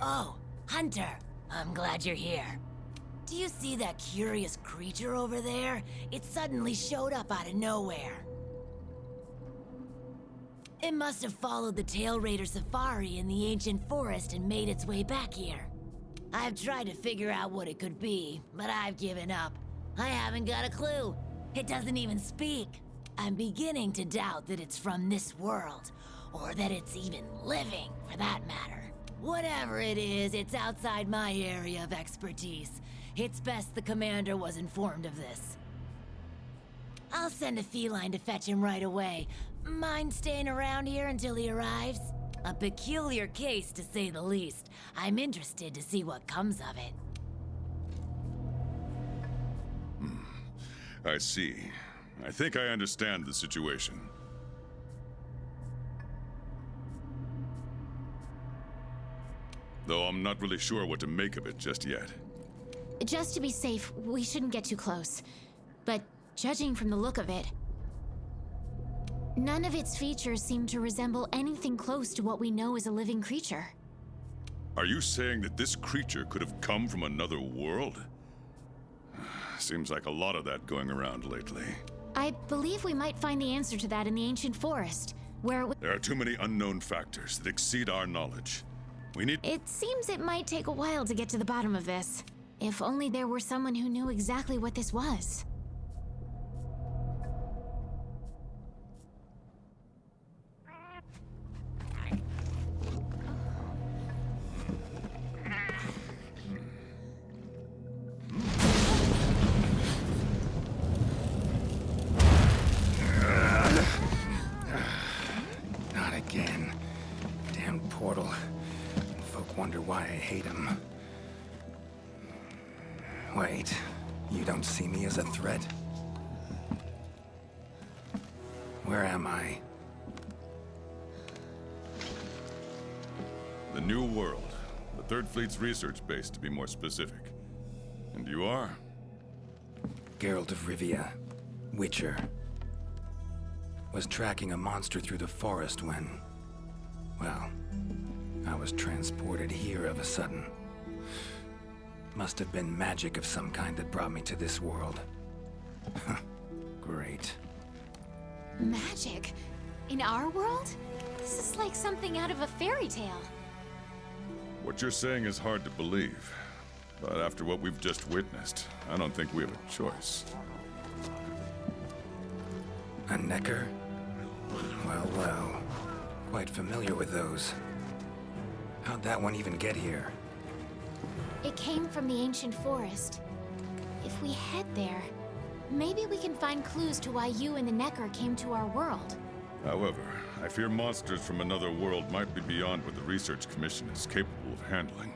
Oh, Hunter, I'm glad you're here. Do you see that curious creature over there? It suddenly showed up out of nowhere. It must have followed the Tail Raider safari in the ancient forest and made its way back here. I've tried to figure out what it could be, but I've given up. I haven't got a clue. It doesn't even speak. I'm beginning to doubt that it's from this world, or that it's even living, for that matter. Whatever it is, it's outside my area of expertise. It's best the commander was informed of this. I'll send a feline to fetch him right away. Mind staying around here until he arrives? A peculiar case, to say the least. I'm interested to see what comes of it. I see. I think I understand the situation. Though I'm not really sure what to make of it just yet. Just to be safe, we shouldn't get too close. But judging from the look of it, none of its features seem to resemble anything close to what we know is a living creature. Are you saying that this creature could have come from another world? Seems like a lot of that going around lately. I believe we might find the answer to that in the ancient forest, where There are too many unknown factors that exceed our knowledge. We need... It seems it might take a while to get to the bottom of this. If only there were someone who knew exactly what this was. Not again. Damn portal. Folk wonder why I hate him. Wait, you don't see me as a threat? Where am I? The New World. The Third Fleet's research base, to be more specific. And you are? Geralt of Rivia, Witcher. Was tracking a monster through the forest when... well, I was transported here of a sudden. Must have been magic of some kind that brought me to this world. Great. Magic? In our world? This is like something out of a fairy tale. What you're saying is hard to believe. But after what we've just witnessed, I don't think we have a choice. A necker? Well, well. Quite familiar with those. How'd that one even get here? It came from the ancient forest. If we head there, maybe we can find clues to why you and the Necker came to our world. However, I fear monsters from another world might be beyond what the Research Commission is capable of handling.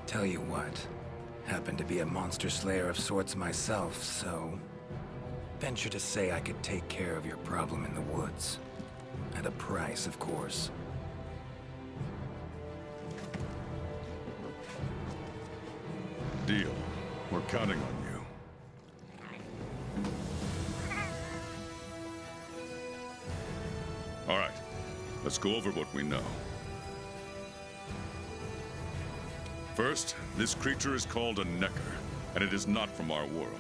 Tell you what, happen to be a monster slayer of sorts myself, so... venture to say I could take care of your problem in the woods. At a price, of course. Deal. We're counting on you. All right. Let's go over what we know. First, this creature is called a Necker, and it is not from our world.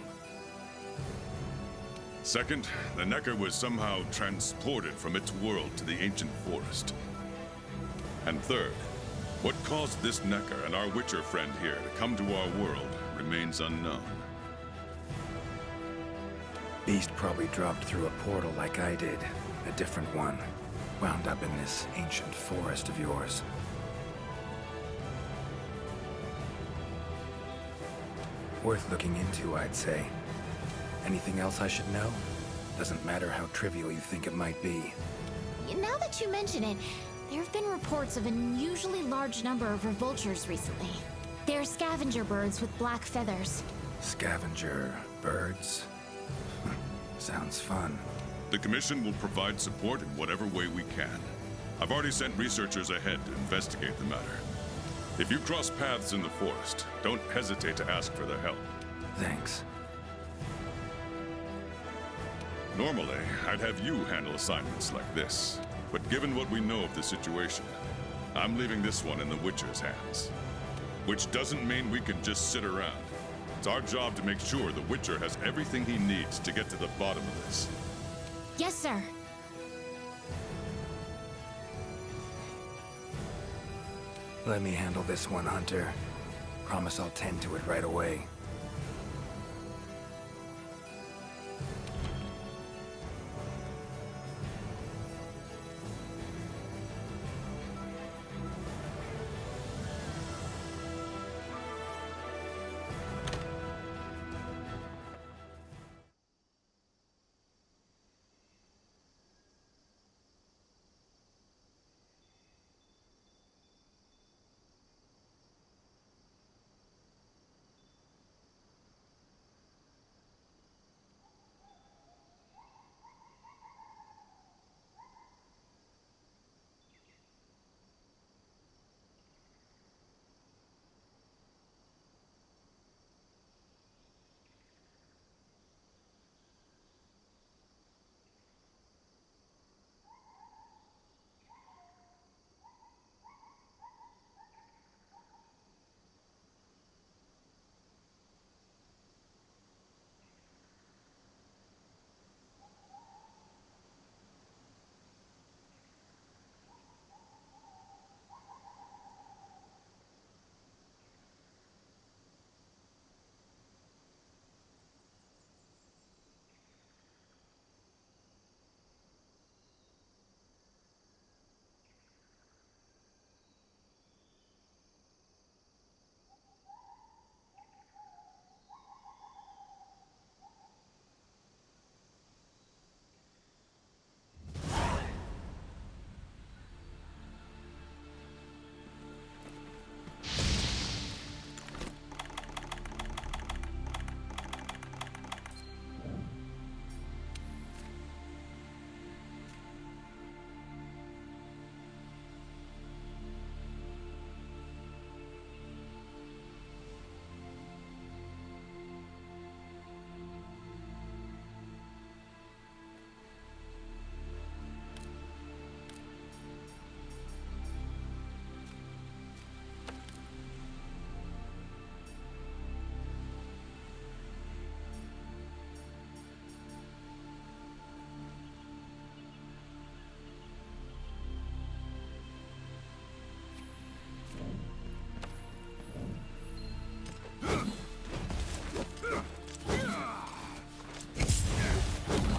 Second, the Necker was somehow transported from its world to the ancient forest. And third, what caused this Necker and our Witcher friend here to come to our world remains unknown. Beast probably dropped through a portal like I did. A different one. Wound up in this ancient forest of yours. Worth looking into, I'd say. Anything else I should know? Doesn't matter how trivial you think it might be. Now that you mention it, there have been reports of an unusually large number of revoltures recently. They're scavenger birds with black feathers. Scavenger birds? Sounds fun. The Commission will provide support in whatever way we can. I've already sent researchers ahead to investigate the matter. If you cross paths in the forest, don't hesitate to ask for their help. Thanks. Normally, I'd have you handle assignments like this. But given what we know of the situation, I'm leaving this one in the Witcher's hands. Which doesn't mean we can just sit around. It's our job to make sure the Witcher has everything he needs to get to the bottom of this. Yes, sir. Let me handle this one, Hunter. Promise I'll tend to it right away.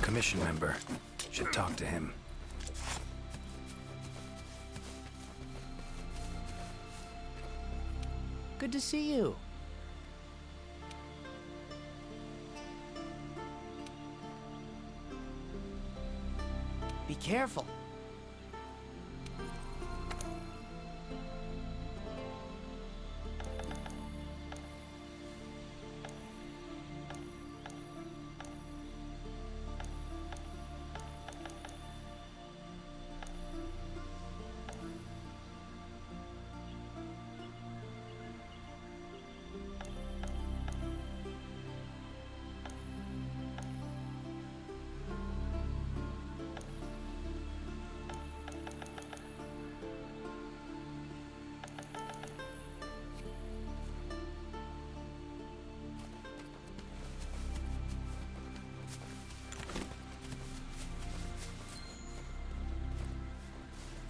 Commission member. Should talk to him. Good to see you. Be careful.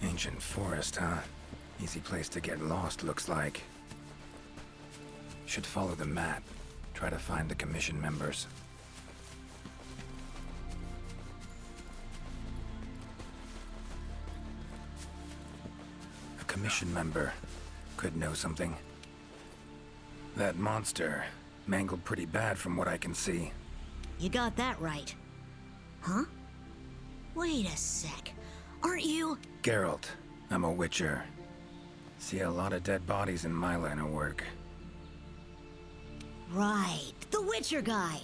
Ancient forest, huh? Easy place to get lost, looks like. Should follow the map. Try to find the commission members. A commission member. Could know something. That monster mangled pretty bad from what I can see. You got that right. Huh? Wait a sec. Aren't you? Geralt. I'm a Witcher. See a lot of dead bodies in my line of work. Right. The Witcher guy.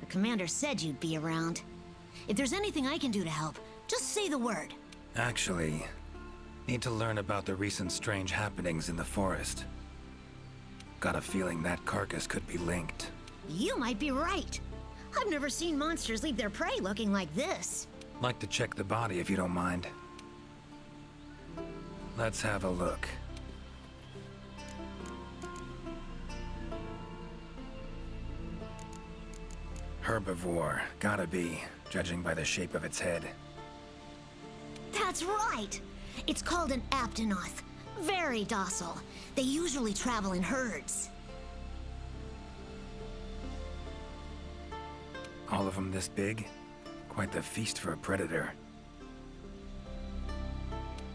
The commander said you'd be around. If there's anything I can do to help, just say the word. Actually, need to learn about the recent strange happenings in the forest. Got a feeling that carcass could be linked. You might be right. I've never seen monsters leave their prey looking like this. Like to check the body if you don't mind. Let's have a look. Herbivore, gotta be, judging by the shape of its head. That's right! It's called an aptonoth. Very docile. They usually travel in herds. All of them this big? Quite the feast for a predator.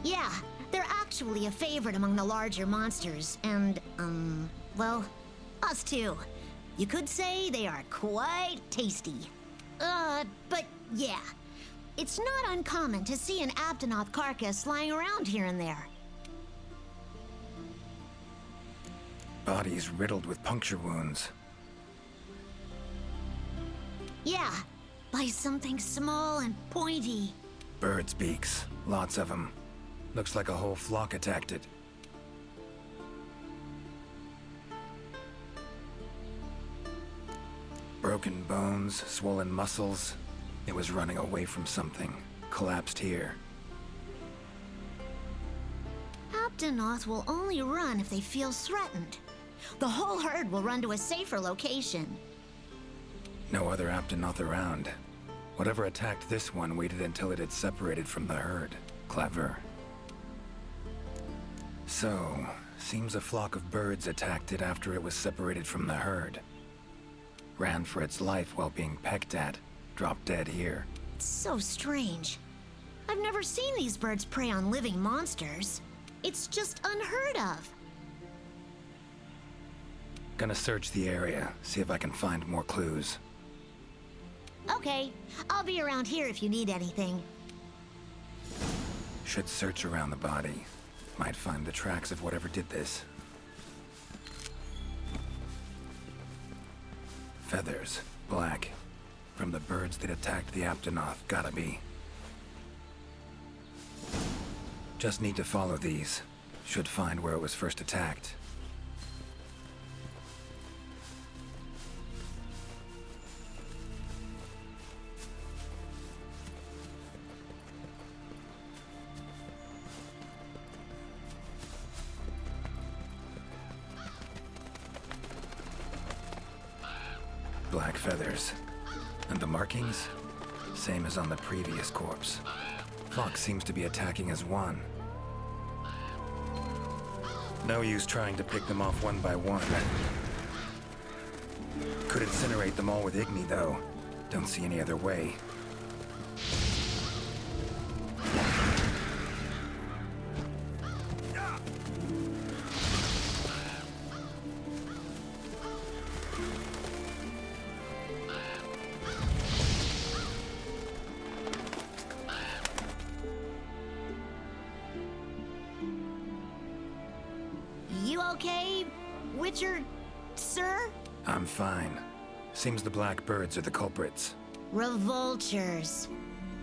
Yeah, they're actually a favorite among the larger monsters, and, well, us too. You could say they are quite tasty. But yeah, it's not uncommon to see an aptonoth carcass lying around here and there. Bodies riddled with puncture wounds. Yeah, by something small and pointy. Birds' beaks, lots of them. Looks like a whole flock attacked it. Broken bones, swollen muscles. It was running away from something. Collapsed here. Aptonoth will only run if they feel threatened. The whole herd will run to a safer location. No other Aptonoth around. Whatever attacked this one waited until it had separated from the herd. Clever. So, seems a flock of birds attacked it after it was separated from the herd. Ran for its life while being pecked at. Dropped dead here. It's so strange. I've never seen these birds prey on living monsters. It's just unheard of. Gonna search the area, see if I can find more clues. Okay, I'll be around here if you need anything. Should search around the body. Might find the tracks of whatever did this. Feathers, black. From the birds that attacked the Aptonoth, gotta be. Just need to follow these. Should find where it was first attacked. Black feathers. And the markings? Same as on the previous corpse. Fox seems to be attacking as one. No use trying to pick them off one by one. Could incinerate them all with Igni, though. Don't see any other way. You okay, Witcher, sir? I'm fine. Seems the black birds are the culprits. Revoltures.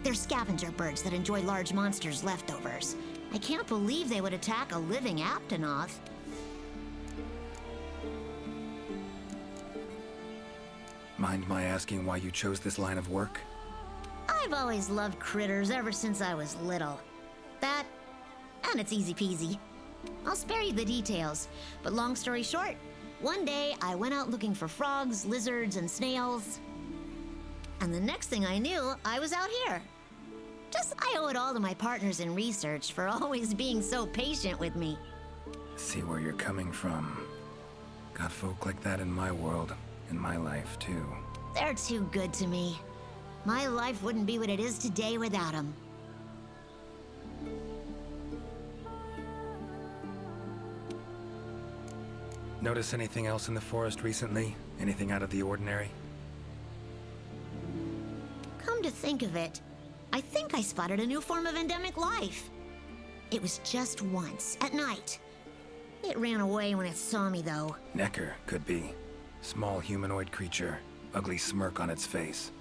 They're scavenger birds that enjoy large monsters' leftovers. I can't believe they would attack a living Aptonoth. Mind my asking why you chose this line of work? I've always loved critters ever since I was little. That, and it's easy peasy. I'll spare you the details, but long story short, one day I went out looking for frogs, lizards, and snails. And the next thing I knew, I was out here. I owe it all to my partners in research for always being so patient with me. See where you're coming from. Got folk like that in my world, in my life, too. They're too good to me. My life wouldn't be what it is today without them. Notice anything else in the forest recently? Anything out of the ordinary? Come to think of it, I think I spotted a new form of endemic life. It was just once, at night. It ran away when it saw me, though. Necker, could be. Small humanoid creature, ugly smirk on its face.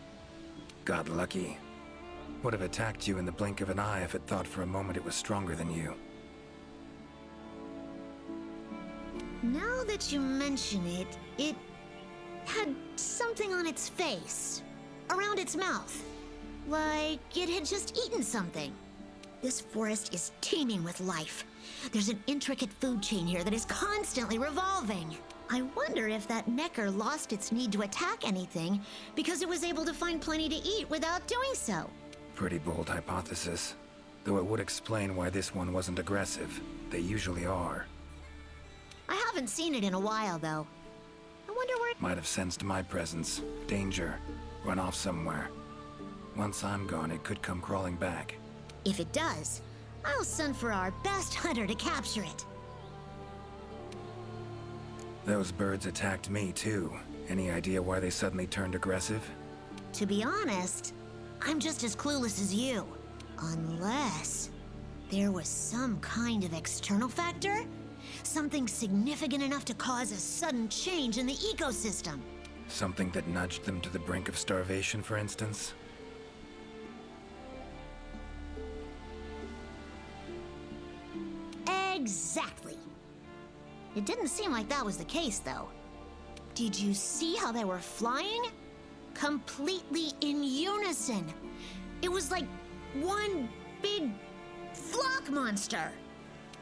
Got lucky. Would have attacked you in the blink of an eye if it thought for a moment it was stronger than you. Now that you mention it, it had something on its face, around its mouth, like it had just eaten something. This forest is teeming with life. There's an intricate food chain here that is constantly revolving. I wonder if that Necker lost its need to attack anything because it was able to find plenty to eat without doing so. Pretty bold hypothesis. Though it would explain why this one wasn't aggressive. They usually are. I haven't seen it in a while, though. I wonder where... Might have sensed my presence. Danger. Run off somewhere. Once I'm gone, it could come crawling back. If it does, I'll send for our best hunter to capture it. Those birds attacked me, too. Any idea why they suddenly turned aggressive? To be honest, I'm just as clueless as you. Unless there was some kind of external factor? Something significant enough to cause a sudden change in the ecosystem. Something that nudged them to the brink of starvation, for instance? Exactly. It didn't seem like that was the case, though. Did you see how they were flying? Completely in unison. It was like one big flock monster.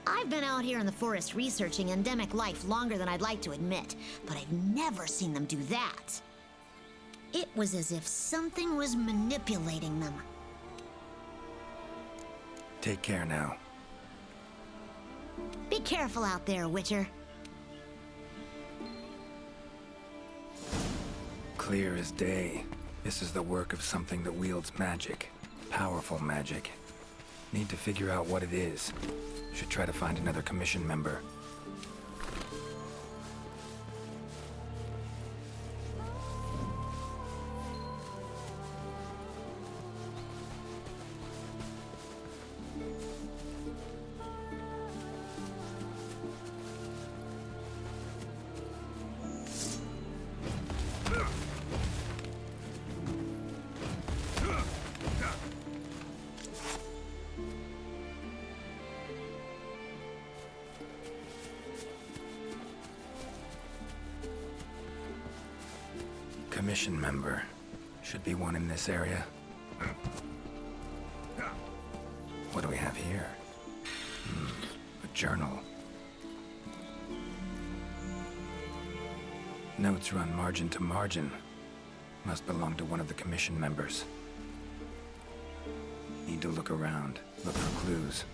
I've been out here in the forest researching endemic life longer than I'd like to admit, but I've never seen them do that. It was as if something was manipulating them. Take care now. Be careful out there, Witcher. Clear as day. This is the work of something that wields magic. Powerful magic. Need to figure out what it is. Should try to find another commission member. Commission member. Should be one in this area. What do we have here? A journal. Notes run margin to margin. Must belong to one of the commission members. Need to look around. Look for clues.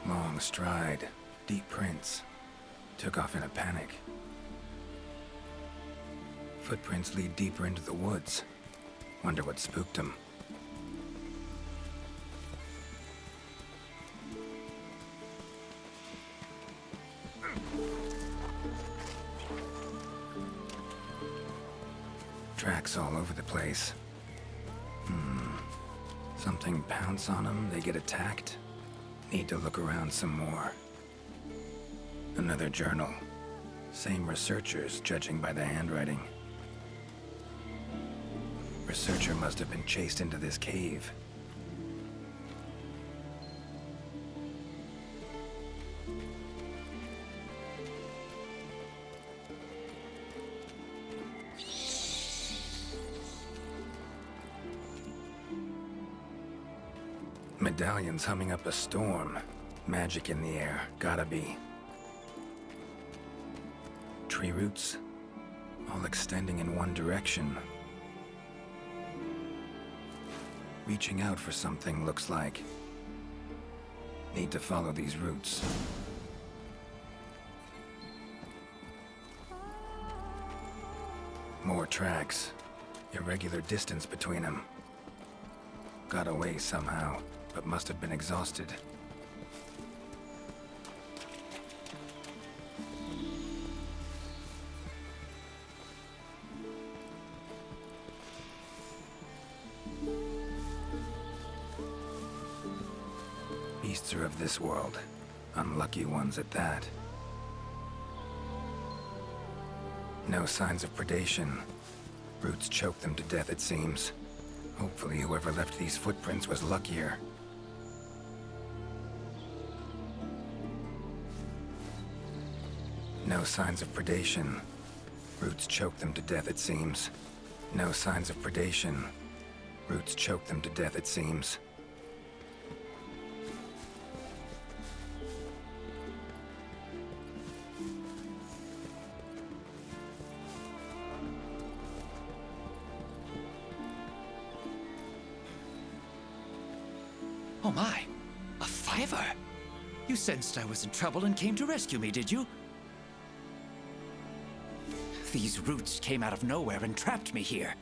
Long stride. Deep prints. Took off in a panic. Footprints lead deeper into the woods. Wonder what spooked him. Tracks all over the place. Something pounce on them, they get attacked. Need to look around some more. Another journal. Same researchers, judging by the handwriting. Researcher must have been chased into this cave. Medallions humming up a storm. Magic in the air, gotta be. Tree roots, all extending in one direction. Reaching out for something, looks like. Need to follow these roots. More tracks. Irregular distance between them. Got away somehow, but must have been exhausted. Beasts are of this world. Unlucky ones at that. No signs of predation. Roots choke them to death, it seems. Hopefully whoever left these footprints was luckier. No signs of predation. Roots choke them to death, it seems. No signs of predation. Roots choke them to death, it seems. Oh my, a fiver! You sensed I was in trouble and came to rescue me, did you? These roots came out of nowhere and trapped me here.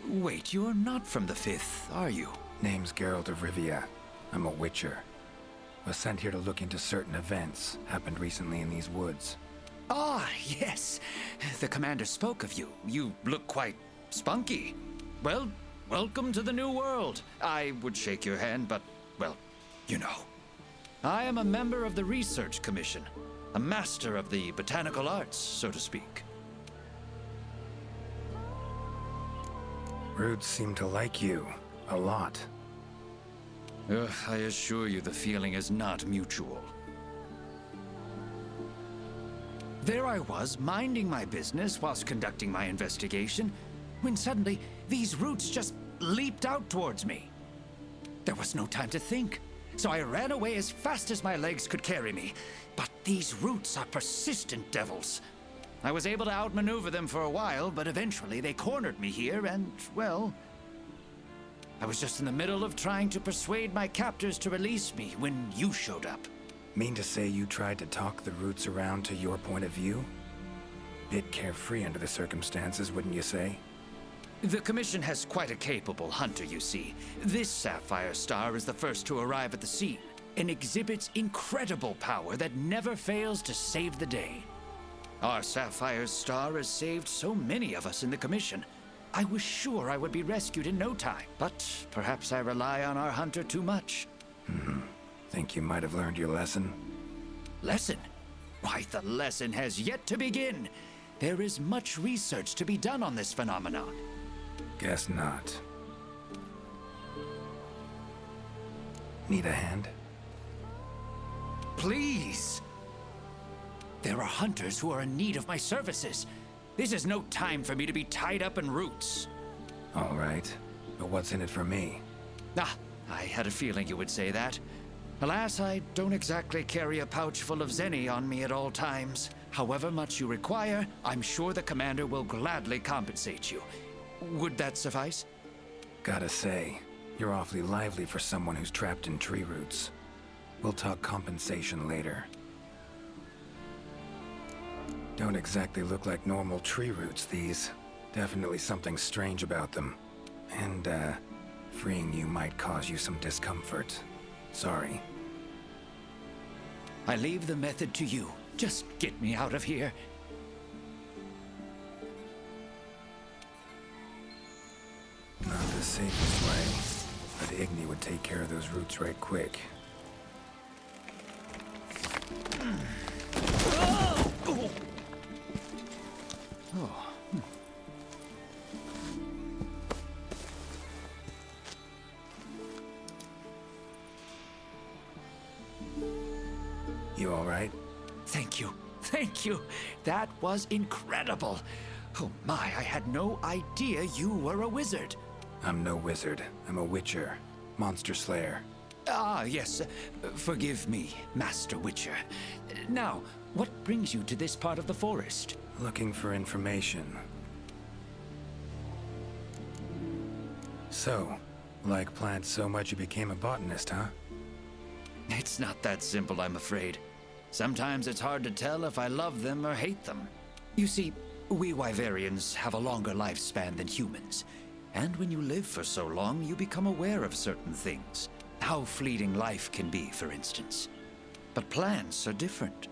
Wait, you're not from the Fifth, are you? Name's Geralt of Rivia. I'm a Witcher. Was sent here to look into certain events happened recently in these woods. Ah, yes. The commander spoke of you. You look quite spunky. Well, welcome to the new world. I would shake your hand, but, well, you know. I am a member of the Research Commission, a master of the botanical arts, so to speak. Roots seem to like you. A lot. I assure you the feeling is not mutual. There I was, minding my business whilst conducting my investigation, when suddenly these roots just leaped out towards me. There was no time to think, so I ran away as fast as my legs could carry me. But these roots are persistent devils. I was able to outmaneuver them for a while, but eventually they cornered me here and, well, I was just in the middle of trying to persuade my captors to release me when you showed up. Mean to say you tried to talk the roots around to your point of view? Bit carefree under the circumstances, wouldn't you say? The Commission has quite a capable hunter, you see. This sapphire star is the first to arrive at the scene and exhibits incredible power that never fails to save the day. Our sapphire star has saved so many of us in the Commission. I was sure I would be rescued in no time, but perhaps I rely on our hunter too much. Think you might have learned your lesson? Lesson? Why, the lesson has yet to begin. There is much research to be done on this phenomenon. Guess not. Need a hand? Please! There are hunters who are in need of my services. This is no time for me to be tied up in roots. All right. But what's in it for me? Ah, I had a feeling you would say that. Alas, I don't exactly carry a pouch full of zenny on me at all times. However much you require, I'm sure the commander will gladly compensate you. Would that suffice? Gotta say, you're awfully lively for someone who's trapped in tree roots. We'll talk compensation later. Don't exactly look like normal tree roots, these. Definitely something strange about them. And, freeing you might cause you some discomfort. Sorry. I leave the method to you. Just get me out of here. Not the safest way, but Igni would take care of those roots right quick. You all right? Thank you. Thank you. That was incredible. Oh my, I had no idea you were a wizard. I'm no wizard. I'm a witcher. Monster slayer. Ah, yes. Forgive me, Master Witcher. Now, what brings you to this part of the forest? Looking for information. So, like plants so much you became a botanist, huh? It's not that simple, I'm afraid. Sometimes it's hard to tell if I love them or hate them. You see, we Wyverians have a longer lifespan than humans. And when you live for so long, you become aware of certain things. How fleeting life can be, for instance. But plants are different.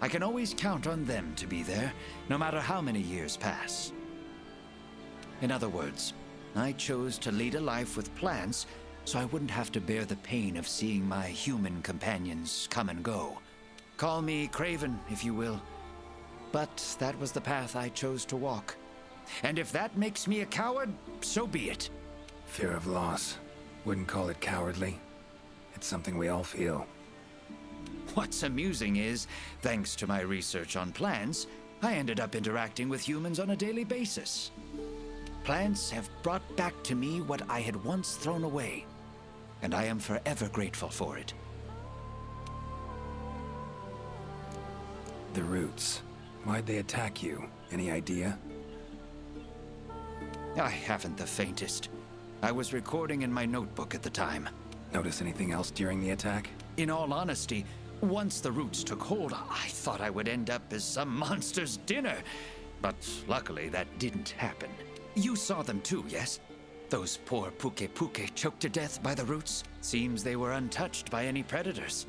I can always count on them to be there, no matter how many years pass. In other words, I chose to lead a life with plants so I wouldn't have to bear the pain of seeing my human companions come and go. Call me craven, if you will. But that was the path I chose to walk. And if that makes me a coward, so be it. Fear of loss. Wouldn't call it cowardly. It's something we all feel. What's amusing is, thanks to my research on plants, I ended up interacting with humans on a daily basis. Plants have brought back to me what I had once thrown away, and I am forever grateful for it. The roots. Why'd they attack you? Any idea? I haven't the faintest. I was recording in my notebook at the time. Notice anything else during the attack? In all honesty, once the roots took hold, I thought I would end up as some monster's dinner. But luckily, that didn't happen. You saw them too, yes? Those poor puke choked to death by the roots. Seems they were untouched by any predators.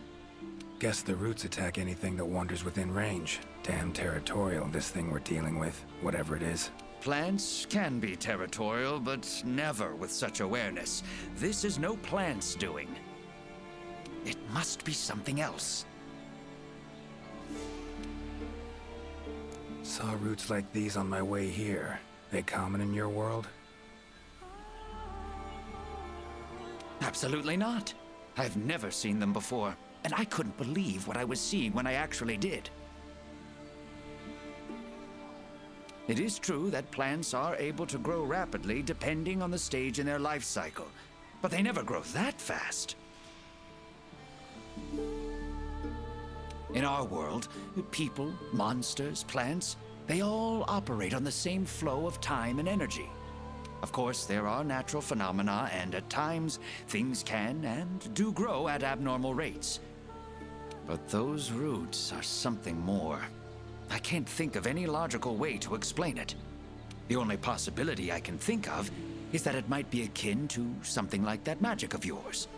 Guess the roots attack anything that wanders within range. Damn territorial, this thing we're dealing with, whatever it is. Plants can be territorial, but never with such awareness. This is no plant's doing. It must be something else. Saw roots like these on my way here. They common in your world? Absolutely not. I've never seen them before, and I couldn't believe what I was seeing when I actually did. It is true that plants are able to grow rapidly depending on the stage in their life cycle, but they never grow that fast. In our world, people, monsters, plants, they all operate on the same flow of time and energy. Of course, there are natural phenomena, and at times, things can and do grow at abnormal rates. But those roots are something more. I can't think of any logical way to explain it. The only possibility I can think of is that it might be akin to something like that magic of yours.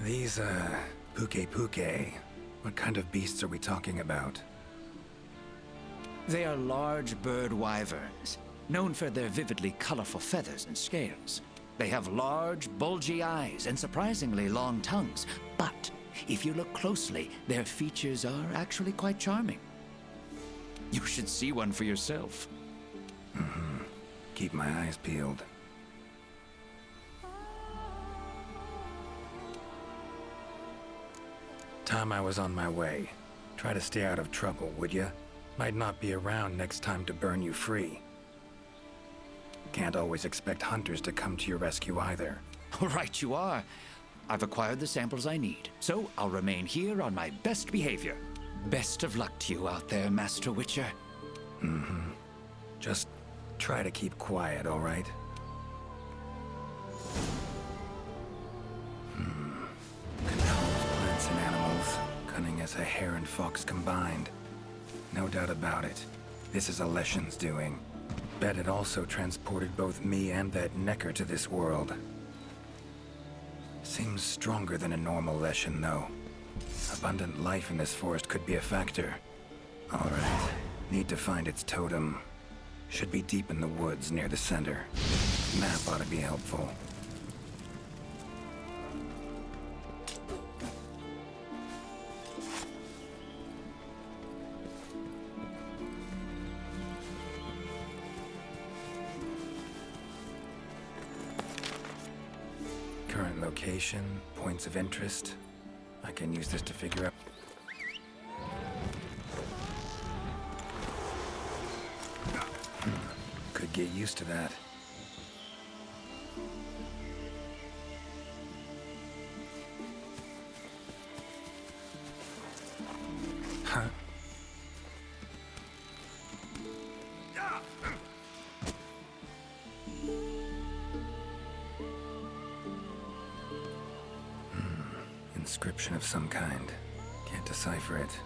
These, puke. What kind of beasts are we talking about? They are large bird wyverns, known for their vividly colorful feathers and scales. They have large, bulgy eyes and surprisingly long tongues, but if you look closely, their features are actually quite charming. You should see one for yourself. Keep my eyes peeled. Time I was on my way. Try to stay out of trouble, would ya? Might not be around next time to burn you free. Can't always expect hunters to come to your rescue either. Right you are. I've acquired the samples I need, so I'll remain here on my best behavior. Best of luck to you out there, Master Witcher. Just try to keep quiet, all right? Controls plants and animals, cunning as a hare and fox combined. No doubt about it. This is a Leshen's doing. Bet it also transported both me and that Necker to this world. Seems stronger than a normal Leshen, though. Abundant life in this forest could be a factor. All right. Need to find its totem. Should be deep in the woods near the center. Map ought to be helpful. Current location, points of interest. I can use this to figure out. Could get used to that. Huh? Inscription of some kind. Can't decipher it.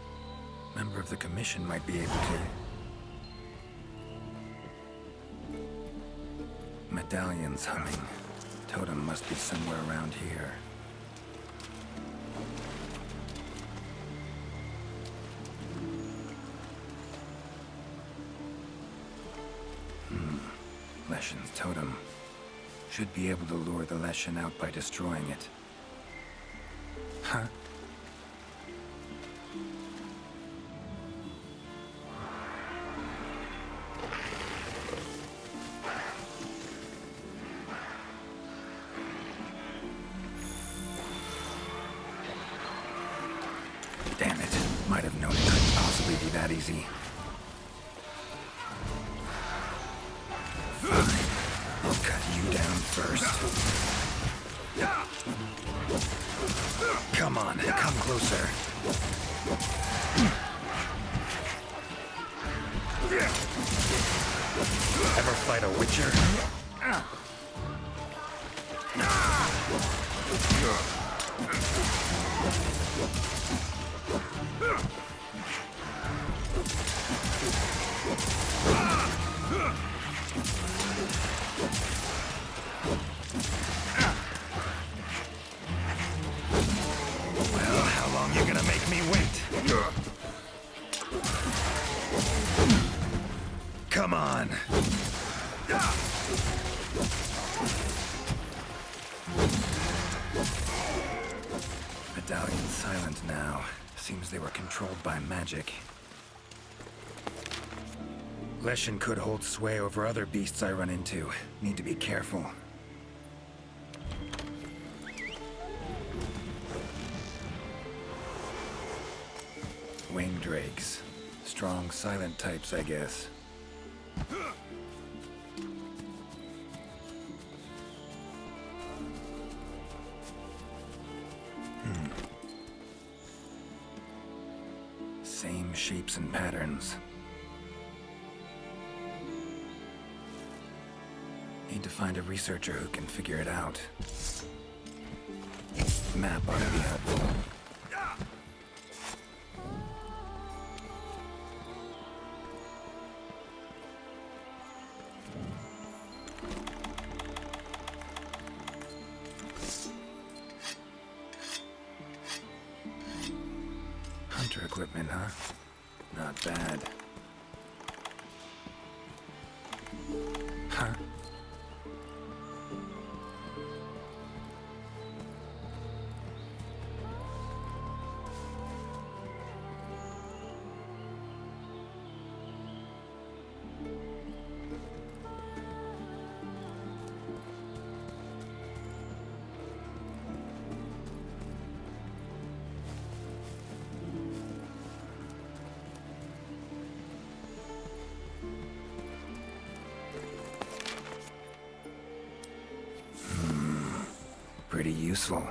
Member of the commission might be able to. Medallions humming. Totem must be somewhere around here. Leshen's totem. Should be able to lure the Leshen out by destroying it. Huh? Might have known it couldn't possibly be that easy. Fine. I'll cut you down first. Come on, come closer. Ever fight a witcher? Well, how long you gonna make me wait? Come on. Medallion's silent now. Seems they were controlled by magic. Leshen could hold sway over other beasts I run into. Need to be careful. Winged drakes. Strong, silent types, I guess. Same shapes and patterns. Need to find a researcher who can figure it out. Map ought to be helpful. Hunter equipment, huh? Not bad. Huh? Pretty useful.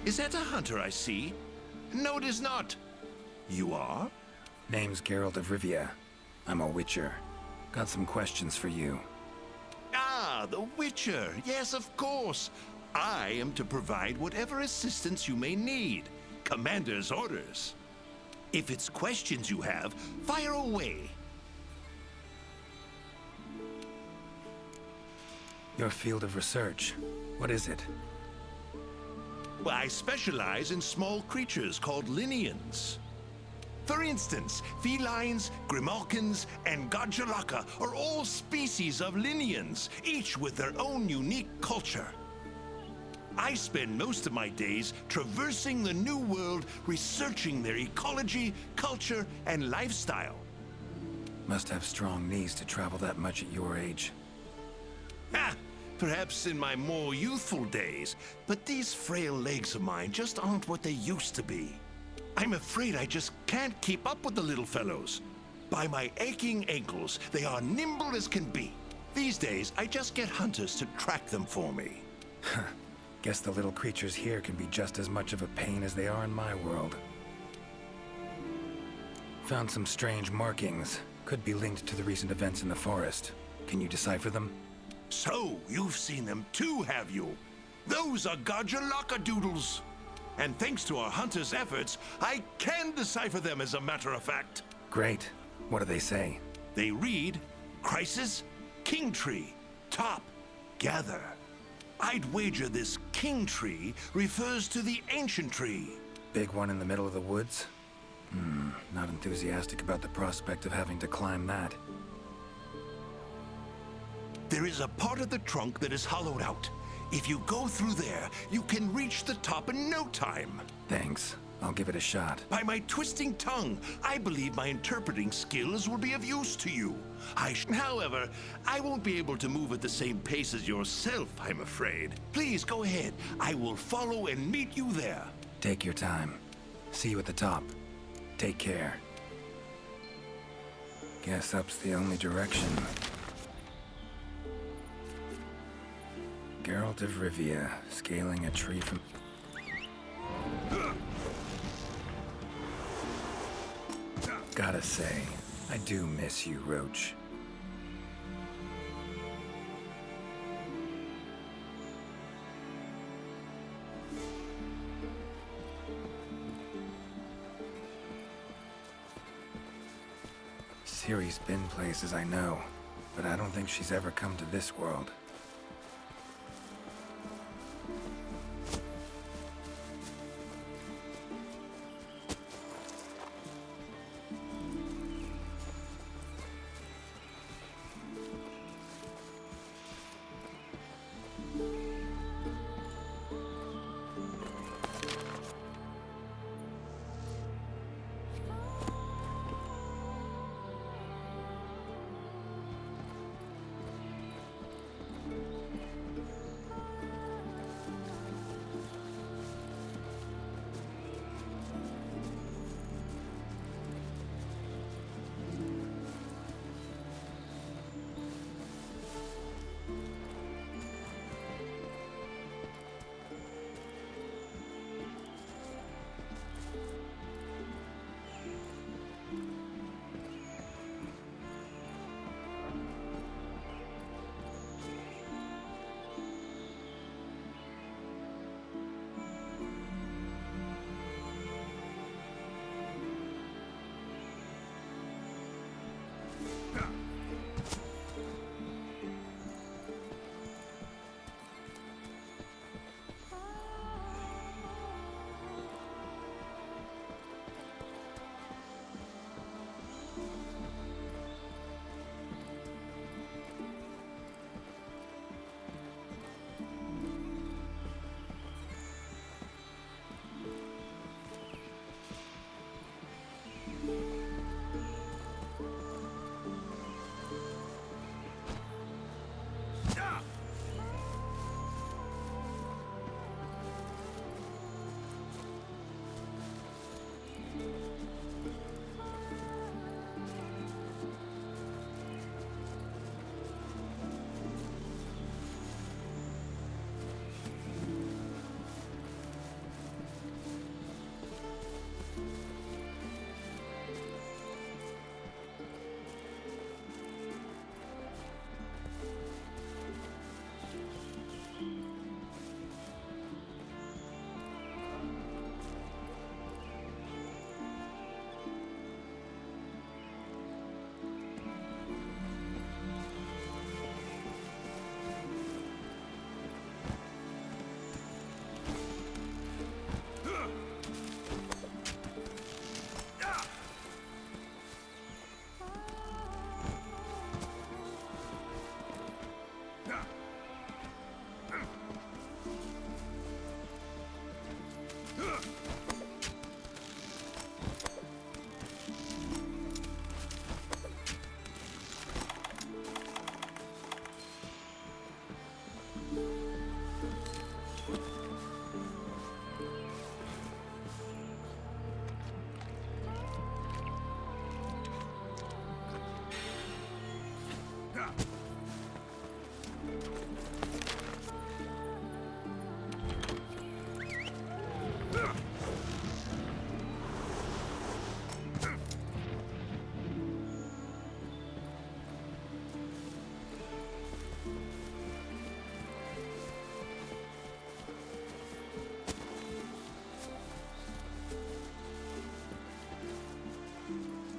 Is that a hunter I see? No, it is not. You are? Name's Geralt of Rivia. I'm a witcher. Got some questions for you. Ah, the Witcher. Yes, of course. I am to provide whatever assistance you may need. Commander's orders. If it's questions you have, fire away. Your field of research. What is it? Well, I specialize in small creatures called Lineans. For instance, felines, grimalkins, and Gajalaka are all species of Lineans, each with their own unique culture. I spend most of my days traversing the New World, researching their ecology, culture, and lifestyle. Must have strong knees to travel that much at your age. Ha! Perhaps in my more youthful days, but these frail legs of mine just aren't what they used to be. I'm afraid I just can't keep up with the little fellows. By my aching ankles, they are nimble as can be. These days, I just get hunters to track them for me. Guess the little creatures here can be just as much of a pain as they are in my world. Found some strange markings. Could be linked to the recent events in the forest. Can you decipher them? So, you've seen them too, have you? Those are Gajalaka doodles. And thanks to our hunters' efforts, I can decipher them as a matter of fact. Great. What do they say? They read, crisis, king tree, top, gather. I'd wager this king tree refers to the ancient tree. Big one in the middle of the woods? Not enthusiastic about the prospect of having to climb that. There is a part of the trunk that is hollowed out. If you go through there, you can reach the top in no time. Thanks. I'll give it a shot. By my twisting tongue, I believe my interpreting skills will be of use to you. However, I won't be able to move at the same pace as yourself, I'm afraid. Please go ahead. I will follow and meet you there. Take your time. See you at the top. Take care. Guess up's the only direction. Geralt of Rivia, scaling a tree from... Gotta say, I do miss you, Roach. Ciri's been places I know, but I don't think she's ever come to this world.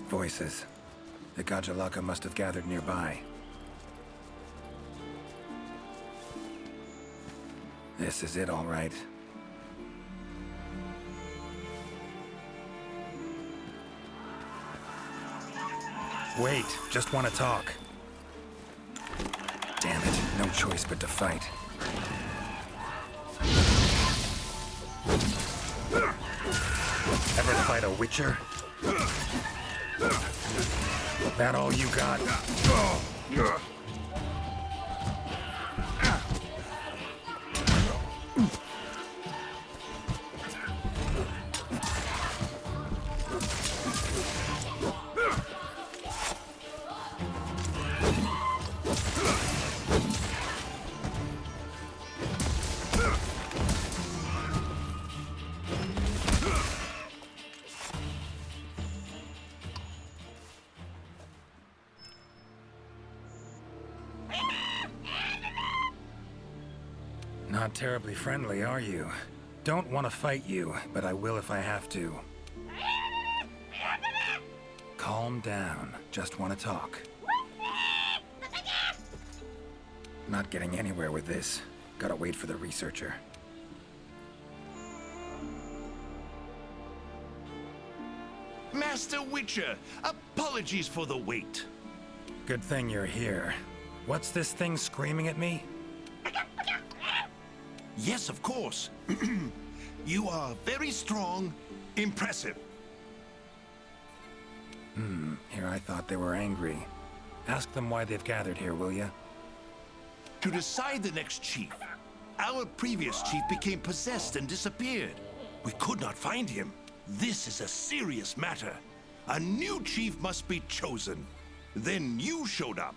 Voices. The Gajalaka must have gathered nearby. This is it, all right. Wait, just want to talk. Damn it, no choice but to fight. fight a witcher? That all you got? Not terribly friendly, are you? Don't want to fight you, but I will if I have to. Calm down. Just want to talk. Not getting anywhere with this. Gotta wait for the researcher. Master Witcher, apologies for the wait. Good thing you're here. What's this thing screaming at me? Yes, of course. You are very strong, impressive. Here I thought they were angry. Ask them why they've gathered here, will ya? To decide the next chief. Our previous chief became possessed and disappeared. We could not find him. This is a serious matter. A new chief must be chosen. Then you showed up.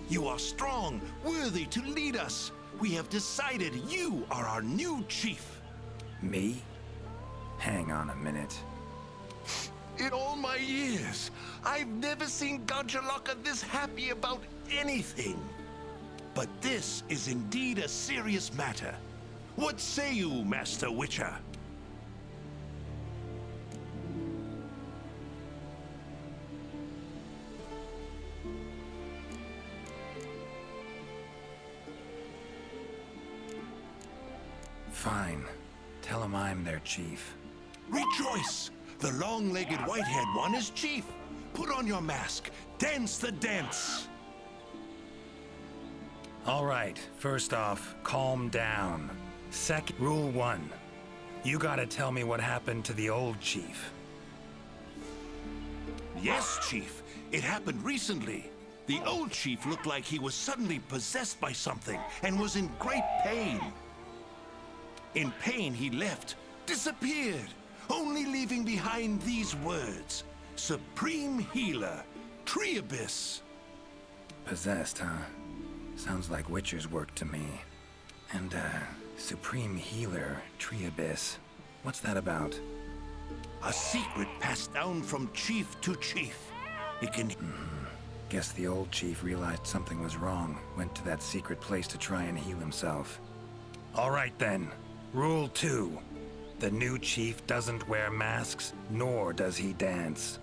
You are strong, worthy to lead us. We have decided you are our new chief. Me? Hang on a minute. In all my years, I've never seen Gajalaka this happy about anything. But this is indeed a serious matter. What say you, Master Witcher? Fine. Tell him I'm their chief. Rejoice! The long-legged white-haired one is chief. Put on your mask. Dance the dance. All right, first off, calm down. Rule 1. You gotta tell me what happened to the old chief. Yes, Chief. It happened recently. The old chief looked like he was suddenly possessed by something and was in great pain. In pain, he left, disappeared, only leaving behind these words. Supreme Healer, Tree Abyss. Possessed, huh? Sounds like Witcher's work to me. And, Supreme Healer, Tree Abyss. What's that about? A secret passed down from chief to chief. It can... Guess the old chief realized something was wrong, went to that secret place to try and heal himself. All right then. Rule 2. The new chief doesn't wear masks, nor does he dance.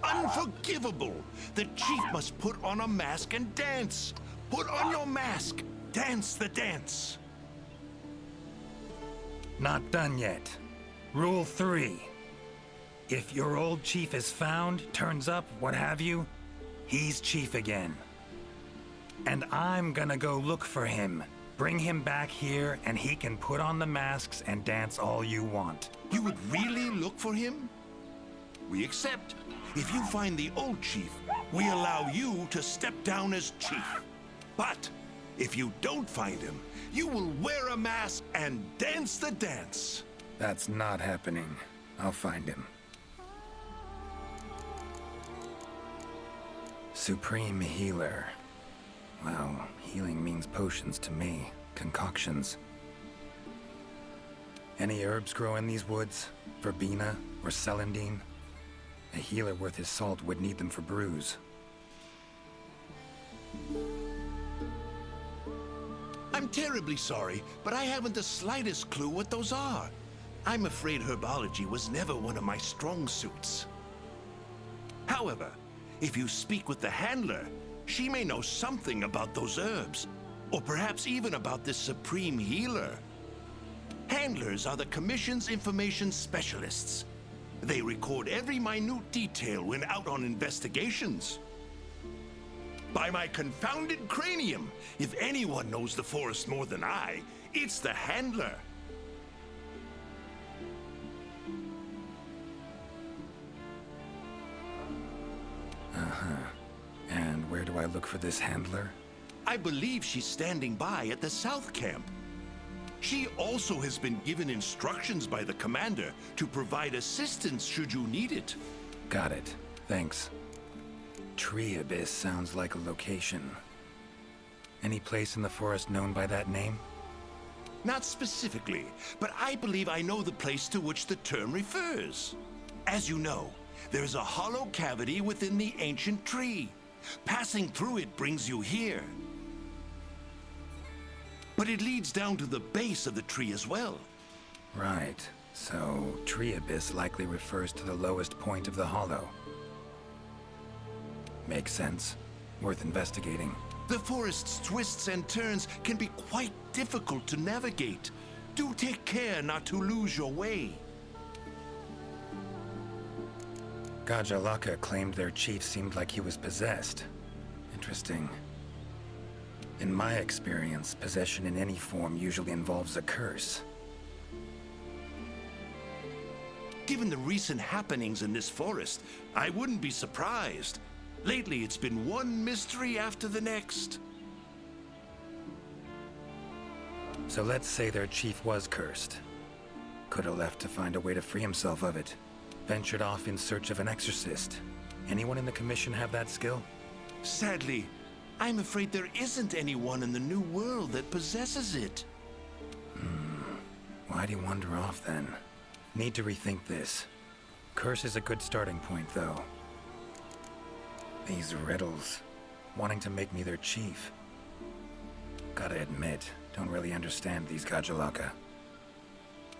Unforgivable! The chief must put on a mask and dance. Put on your mask. Dance the dance. Not done yet. Rule 3. If your old chief is found, turns up, what have you, he's chief again. And I'm gonna go look for him. Bring him back here, and he can put on the masks and dance all you want. You would really look for him? We accept. If you find the old chief, we allow you to step down as chief. But if you don't find him, you will wear a mask and dance the dance. That's not happening. I'll find him. Supreme Healer. Well, healing means potions to me. Concoctions. Any herbs grow in these woods? Verbena or celandine? A healer worth his salt would need them for brews. I'm terribly sorry, but I haven't the slightest clue what those are. I'm afraid herbology was never one of my strong suits. However, if you speak with the handler, she may know something about those herbs, or perhaps even about this supreme healer. Handlers are the Commission's information specialists. They record every minute detail when out on investigations. By my confounded cranium, if anyone knows the forest more than I, it's the handler. And where do I look for this handler? I believe she's standing by at the South Camp. She also has been given instructions by the commander to provide assistance should you need it. Got it. Thanks. Tree Abyss sounds like a location. Any place in the forest known by that name? Not specifically, but I believe I know the place to which the term refers. As you know, there's a hollow cavity within the ancient tree. Passing through it brings you here. But it leads down to the base of the tree as well. Right. So, Tree Abyss likely refers to the lowest point of the hollow. Makes sense. Worth investigating. The forest's twists and turns can be quite difficult to navigate. Do take care not to lose your way. Gajalaka claimed their chief seemed like he was possessed. Interesting. In my experience, possession in any form usually involves a curse. Given the recent happenings in this forest, I wouldn't be surprised. Lately, it's been one mystery after the next. So let's say their chief was cursed. Could have left to find a way to free himself of it. Ventured off in search of an exorcist. Anyone in the commission have that skill? Sadly, I'm afraid there isn't anyone in the New World that possesses it. Why'd he wander off then? Need to rethink this. Curse is a good starting point, though. These riddles. Wanting to make me their chief. Gotta admit, don't really understand these Gajalaka.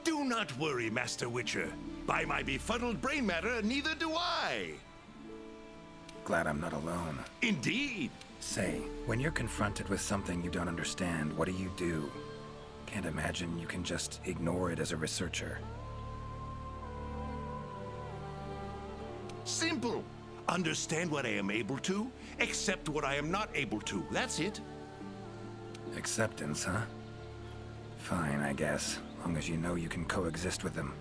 Do not worry, Master Witcher. By my befuddled brain matter, neither do I. Glad I'm not alone. Indeed. Say, when you're confronted with something you don't understand, what do? Can't imagine you can just ignore it as a researcher. Simple. Understand what I am able to, accept what I am not able to. That's it. Acceptance, huh? Fine, I guess. Long as you know you can coexist with them.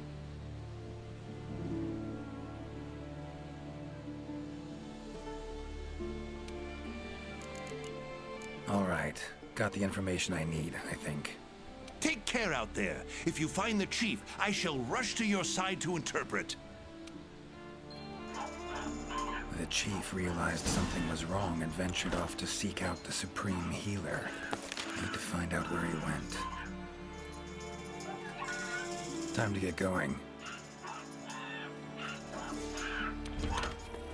All right. Got the information I need, I think. Take care out there. If you find the chief, I shall rush to your side to interpret. The chief realized something was wrong and ventured off to seek out the supreme healer. Need to find out where he went. Time to get going.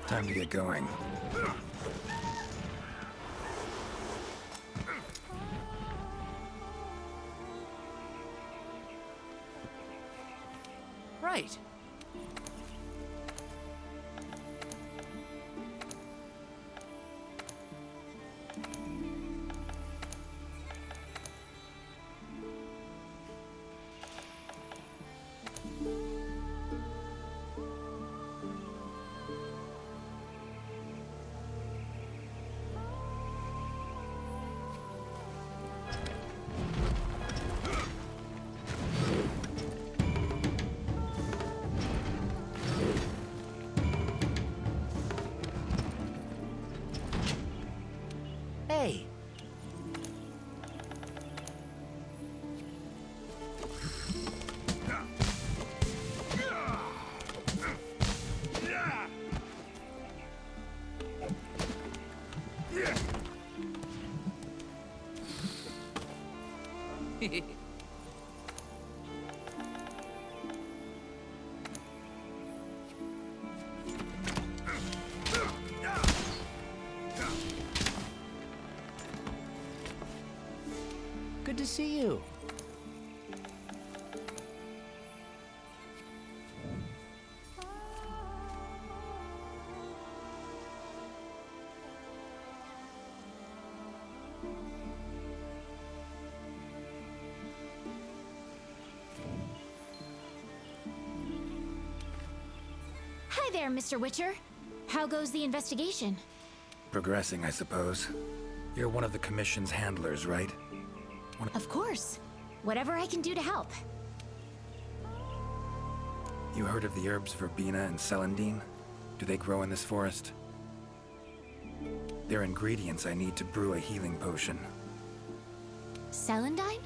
Time to get going. Right. Hey. Good to see you. Hi there, Mr. Witcher. How goes the investigation? Progressing, I suppose. You're one of the Commission's handlers, right? Of course. Whatever I can do to help. You heard of the herbs verbena and celandine? Do they grow in this forest? They're ingredients I need to brew a healing potion. Celandine?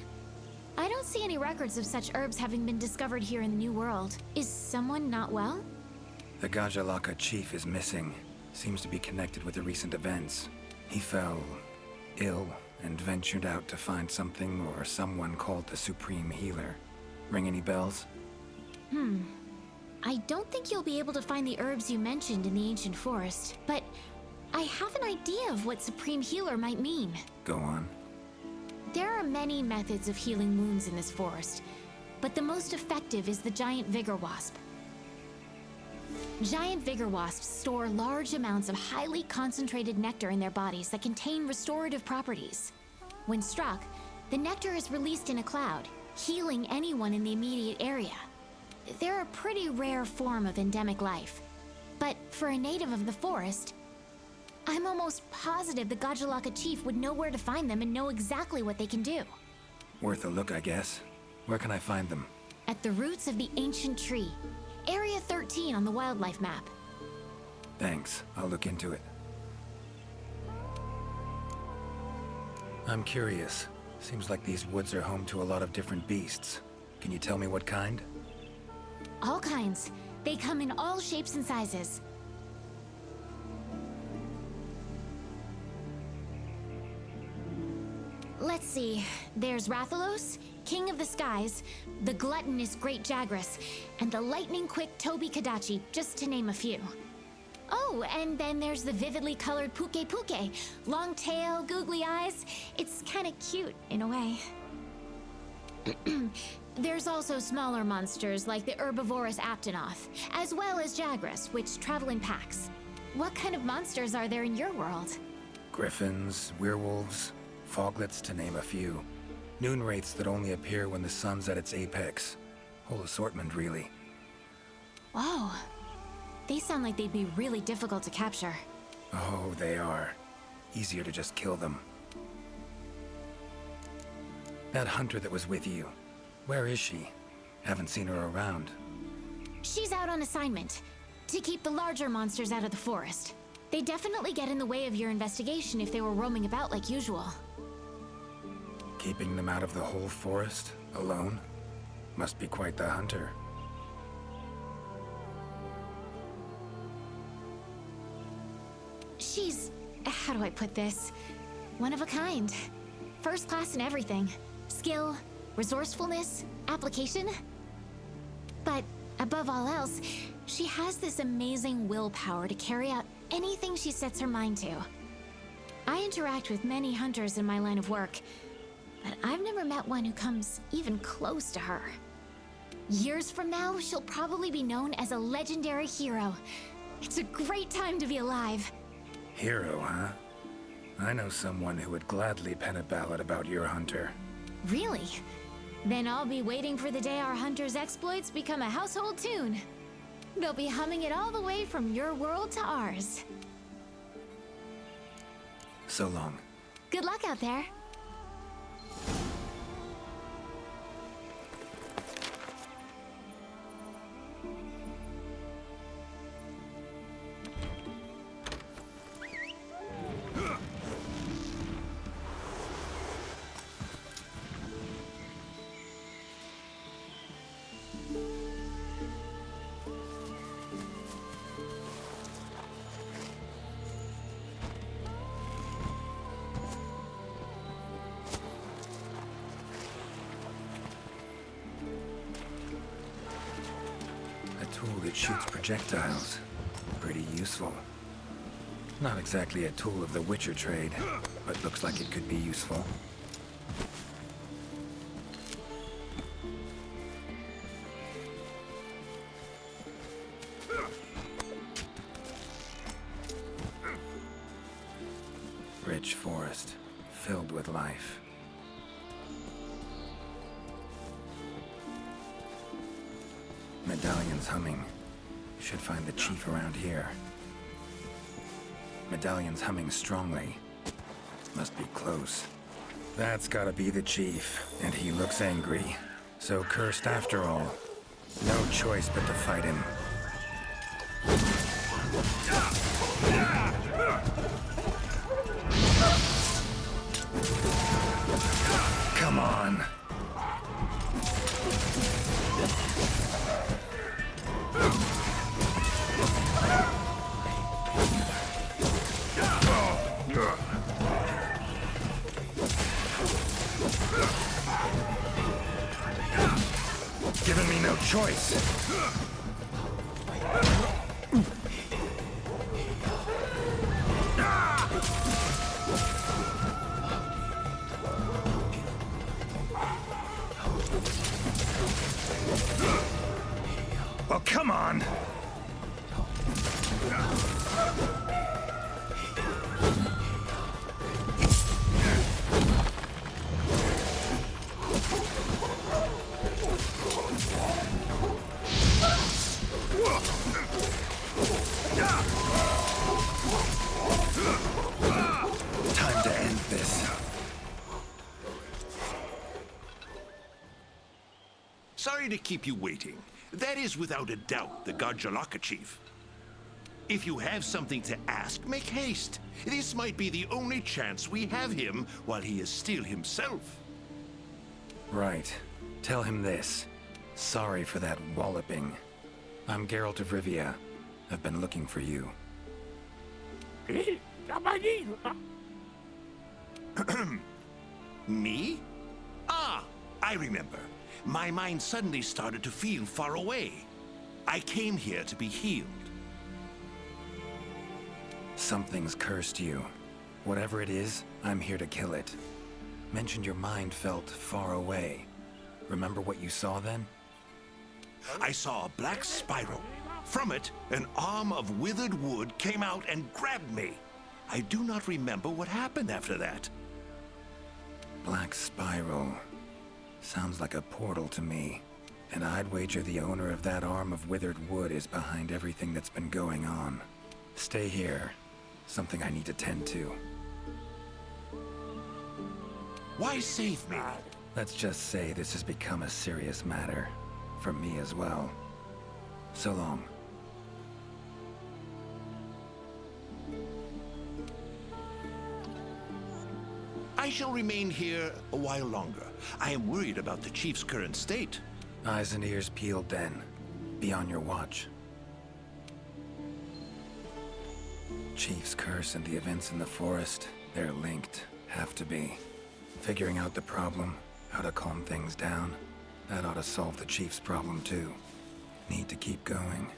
I don't see any records of such herbs having been discovered here in the New World. Is someone not well? The Gajalaka chief is missing. Seems to be connected with the recent events. He fell ill and ventured out to find something or someone called the Supreme Healer. Ring any bells? I don't think you'll be able to find the herbs you mentioned in the ancient forest, but I have an idea of what Supreme Healer might mean. Go on. There are many methods of healing wounds in this forest, but the most effective is the giant vigor wasp. Giant vigor wasps store large amounts of highly concentrated nectar in their bodies that contain restorative properties. When struck, the nectar is released in a cloud, healing anyone in the immediate area. They're a pretty rare form of endemic life, but for a native of the forest, I'm almost positive the Gajalaka chief would know where to find them and know exactly what they can do. Worth a look, I guess. Where can I find them? At the roots of the ancient tree, Area 13 on the wildlife map. Thanks. I'll look into it. I'm curious. Seems like these woods are home to a lot of different beasts. Can you tell me what kind? All kinds. They come in all shapes and sizes. Let's see. There's Rathalos, King of the Skies, the gluttonous Great Jagras, and the lightning-quick Toby Kadachi, just to name a few. Oh, and then there's the vividly colored Puke Puke. Long tail, googly eyes. It's kind of cute, in a way. There's also smaller monsters like the herbivorous Aptonoth, as well as Jagras, which travel in packs. What kind of monsters are there in your world? Griffins, werewolves, foglets, to name a few. Noon wraiths that only appear when the sun's at its apex. Whole assortment, really. Whoa. They sound like they'd be really difficult to capture. Oh, they are. Easier to just kill them. That hunter that was with you, where is she? Haven't seen her around. She's out on assignment, to keep the larger monsters out of the forest. They definitely get in the way of your investigation if they were roaming about like usual. Keeping them out of the whole forest, alone? Must be quite the hunter. She's... how do I put this? One of a kind. First class in everything. Skill, resourcefulness, application. But above all else, she has this amazing willpower to carry out anything she sets her mind to. I interact with many hunters in my line of work, but I've never met one who comes even close to her. Years from now, she'll probably be known as a legendary hero. It's a great time to be alive. Hero, huh? I know someone who would gladly pen a ballad about your hunter. Really? Then I'll be waiting for the day our hunter's exploits become a household tune. They'll be humming it all the way from your world to ours. So long. Good luck out there. That shoots projectiles. Pretty useful. Not exactly a tool of the Witcher trade, but looks like it could be useful. Rich forest, filled with life. Medallion's humming. Should find the chief around here. Medallion's humming strongly. Must be close. That's gotta be the chief, and he looks angry. So cursed after all. No choice but to fight him. come on. Giving me no choice. Oh, come on! Time to end this. Sorry to keep you waiting. That is without a doubt the Gajalaka chief. If you have something to ask, make haste. This might be the only chance we have him while he is still himself. Right. Tell him this. Sorry for that walloping. I'm Geralt of Rivia. I've been looking for you. Me? Ah, I remember. My mind suddenly started to feel far away. I came here to be healed. Something's cursed you. Whatever it is, I'm here to kill it. Mentioned your mind felt far away. Remember what you saw then? I saw a black spiral. From it, an arm of withered wood came out and grabbed me. I do not remember what happened after that. Black spiral. Sounds like a portal to me. And I'd wager the owner of that arm of withered wood is behind everything that's been going on. Stay here. Something I need to tend to. Why save me? Let's just say this has become a serious matter. For me as well. So long. I shall remain here a while longer. I am worried about the chief's current state. Eyes and ears peeled then. Be on your watch. Chief's curse and the events in the forest, they're linked. Have to be. Figuring out the problem, how to calm things down, that ought to solve the Chief's problem too. Need to keep going.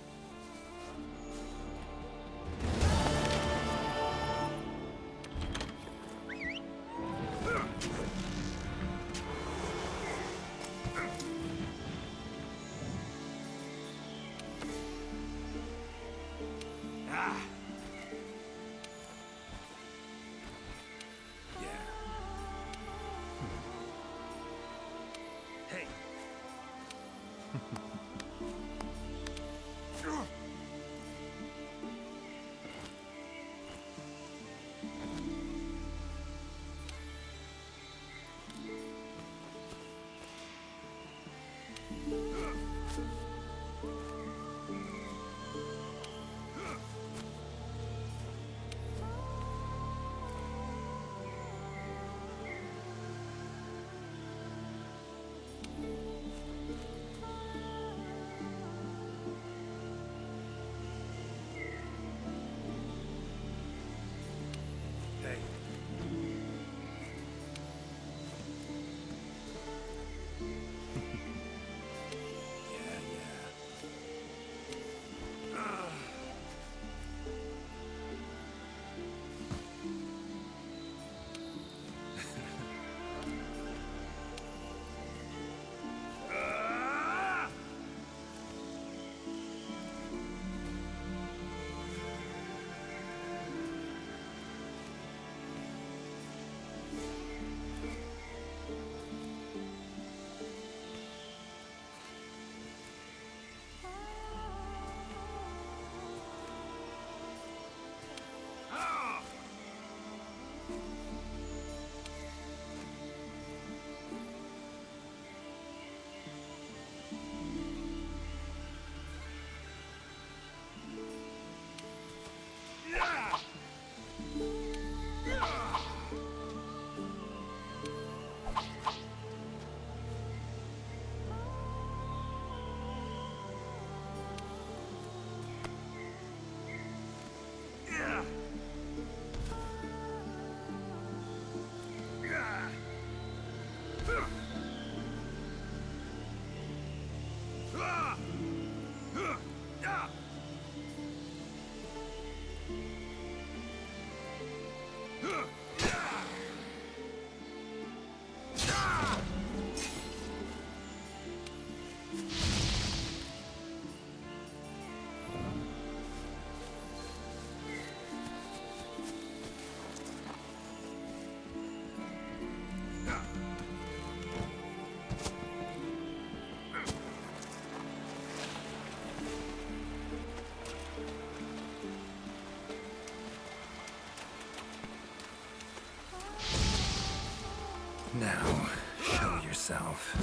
yourself.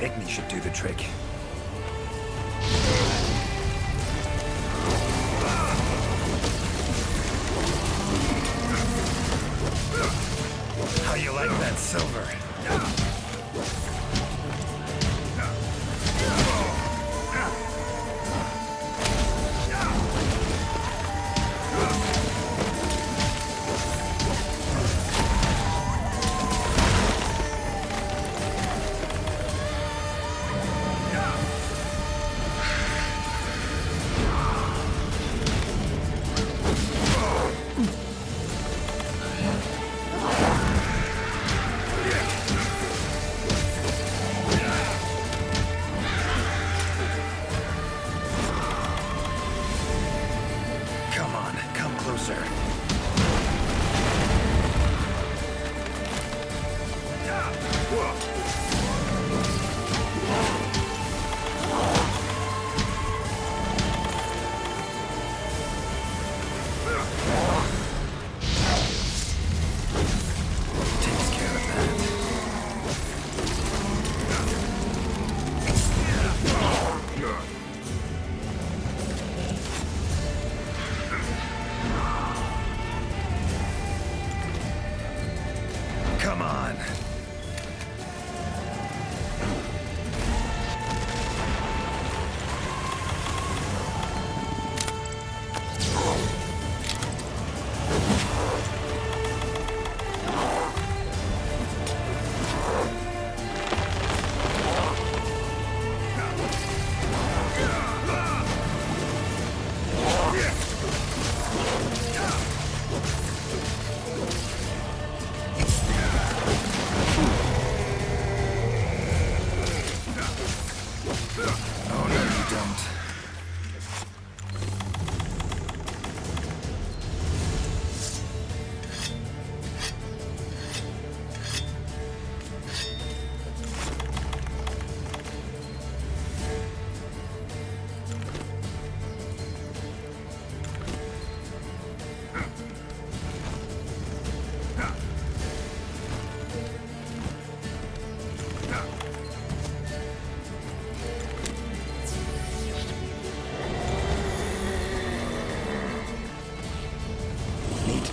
Igni should do the trick. How you like that silver? Come on.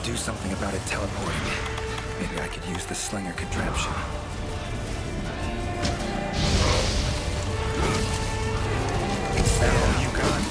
Do something about it teleporting. Maybe I could use the slinger contraption. Is that all you got?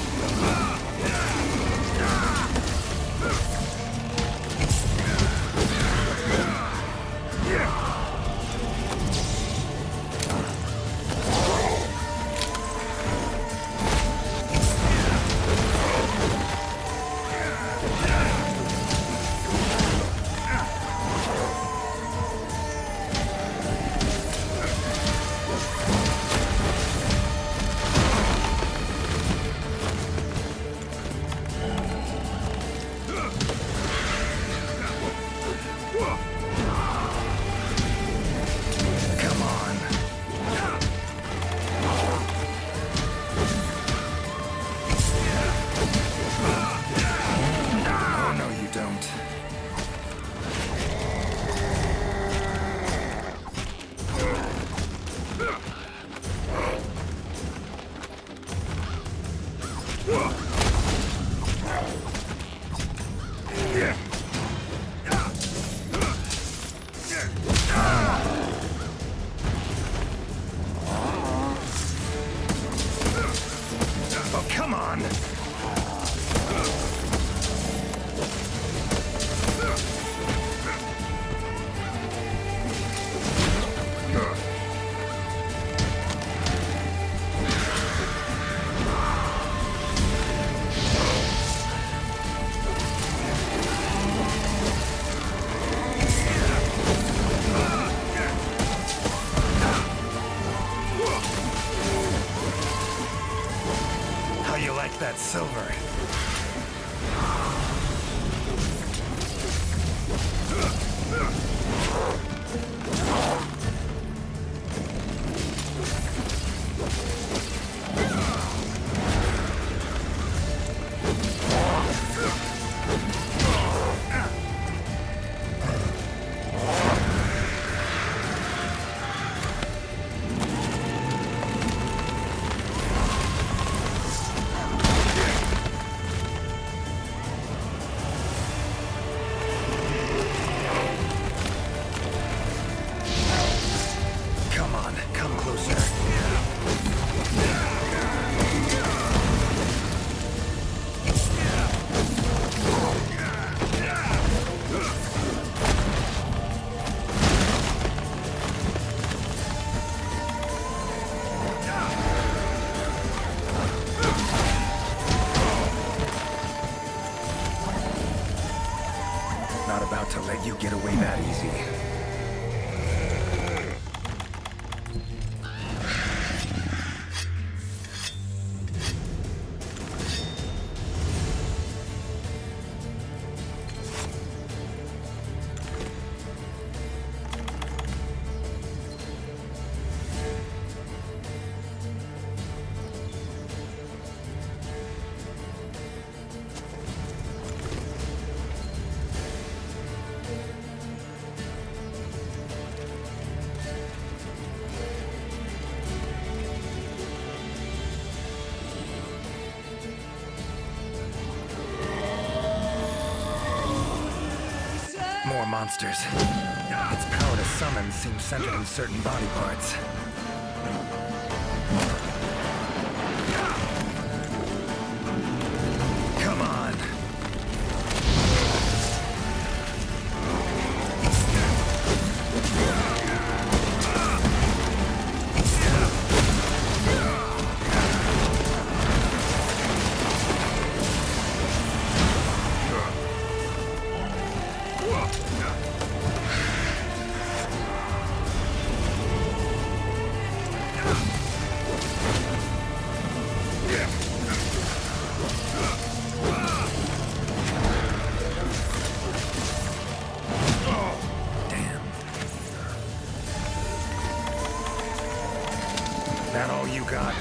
silver. Not about to let you get away that easy. More monsters. Its power to summon seems centered in certain body parts. Come on. That all you got?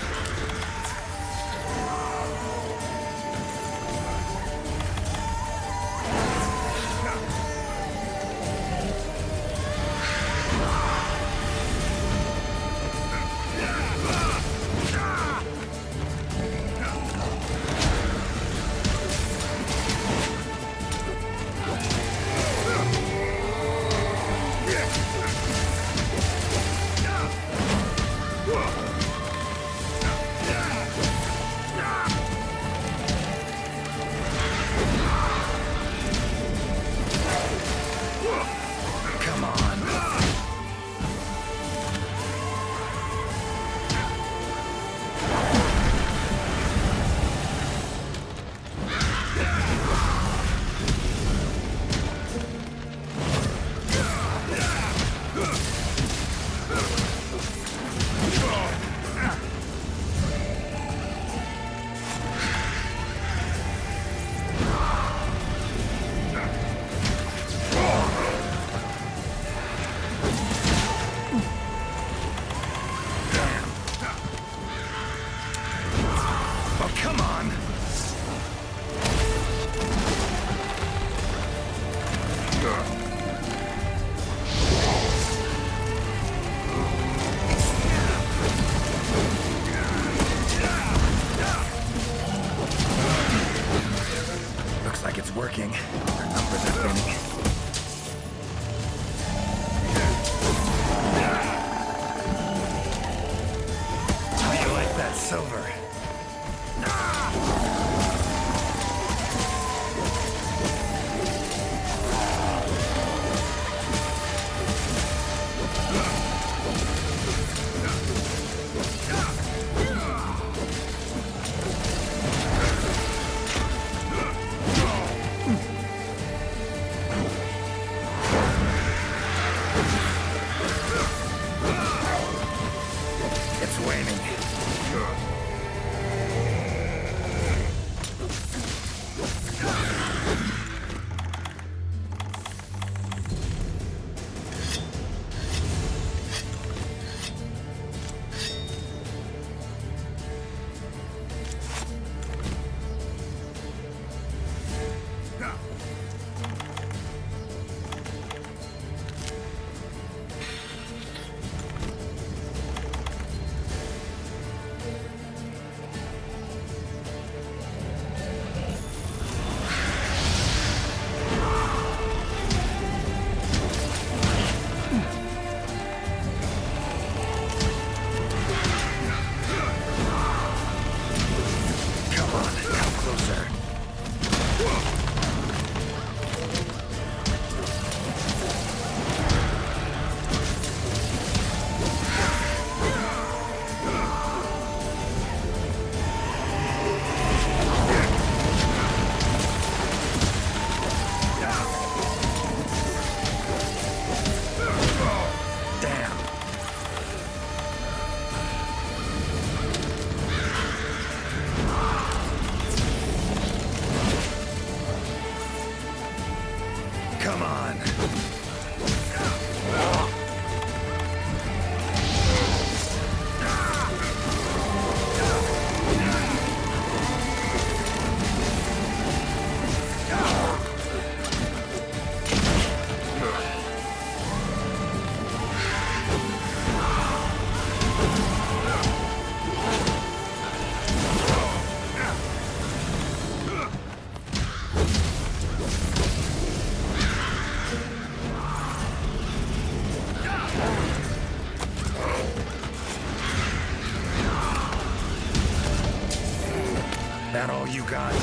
That all you got?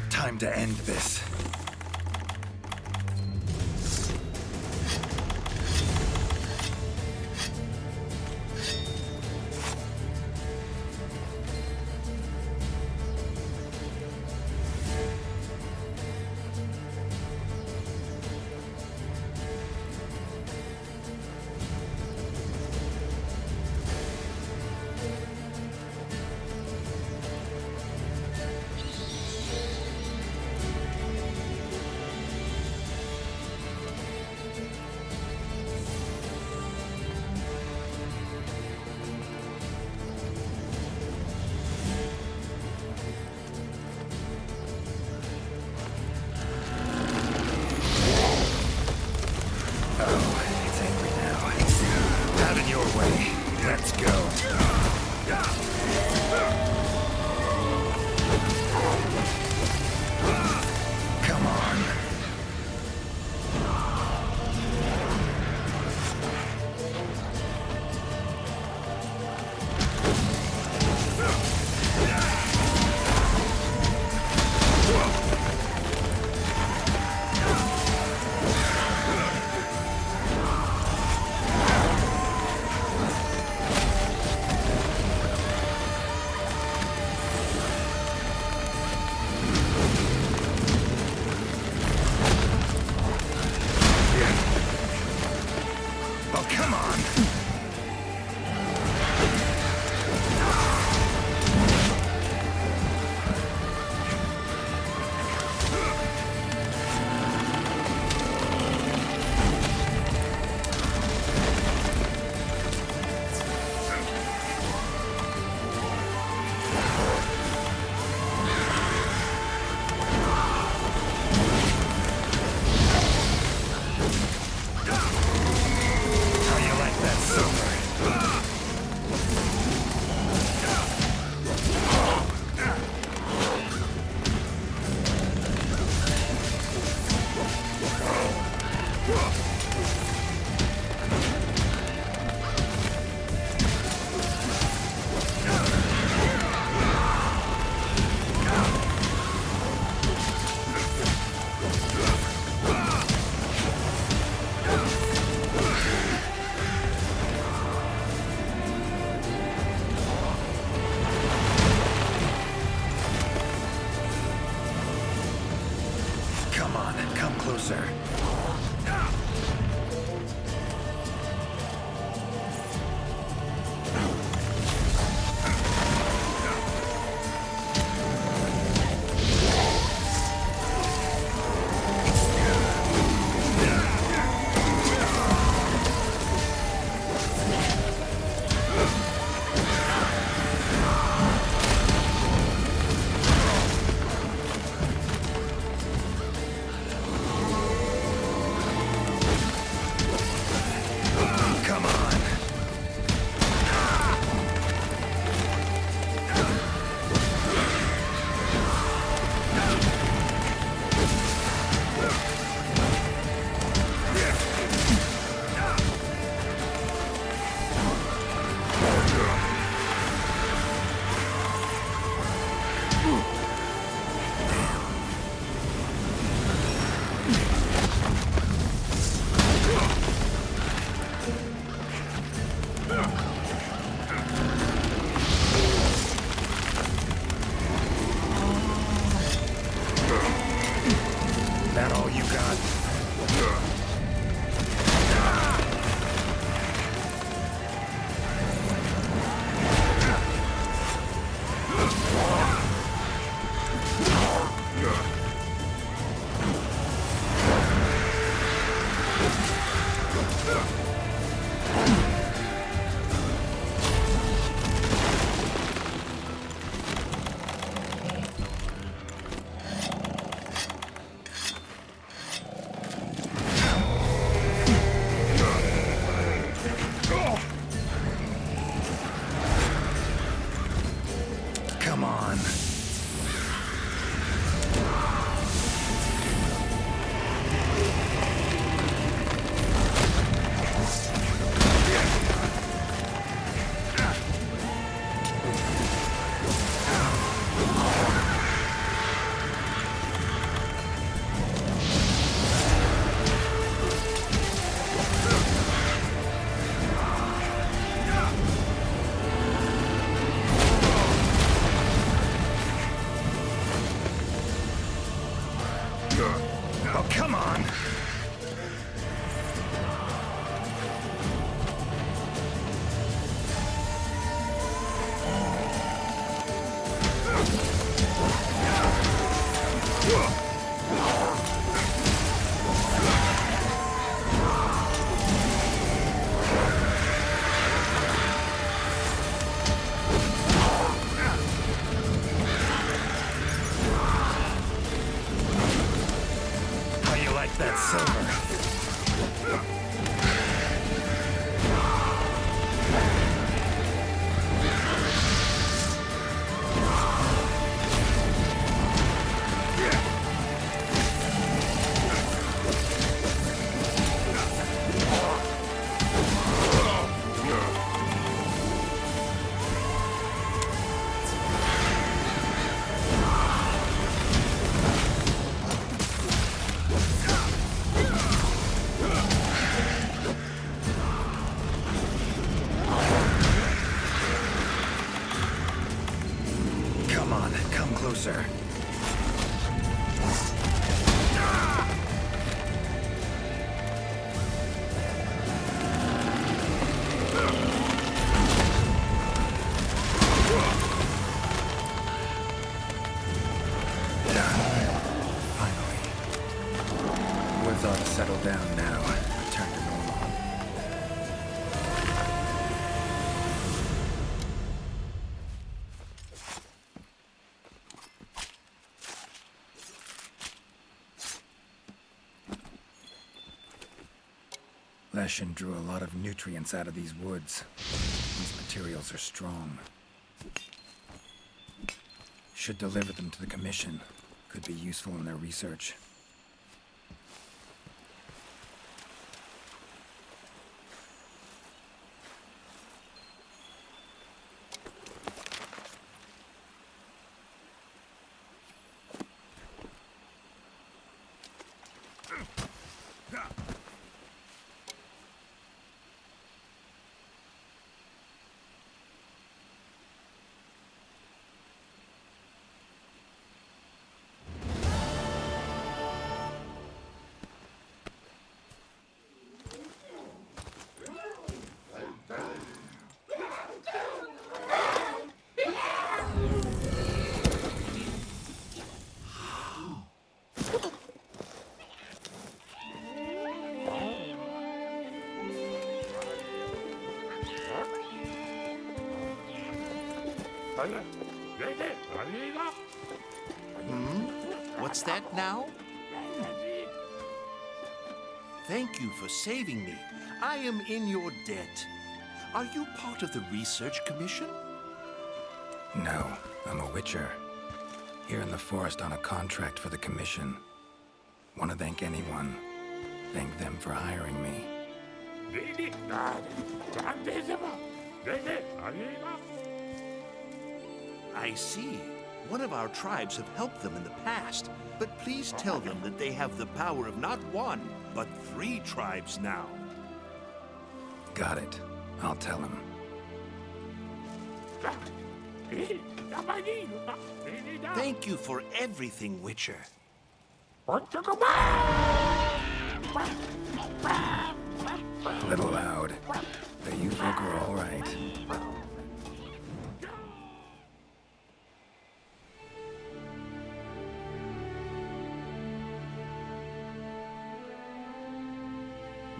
Time to end this. Let's go. Come on. Closer. That all you got? Come on. How you like that silver? Come on, come closer. Finally. Woods ought to settle down now. Return to normal. Leshen drew a lot of nutrients out of these woods. These materials are strong. Should deliver them to the Commission. Could be useful in their research. What's that now? Thank you for saving me. I am in your debt. Are you part of the Research Commission? No, I'm a witcher. Here in the forest on a contract for the Commission. Want to thank anyone. Thank them for hiring me. I see. One of our tribes have helped them in the past, but please tell them that they have the power of not one, but 3 tribes now. Got it. I'll tell him. Thank you for everything, Witcher. A little loud, but you folk are all right.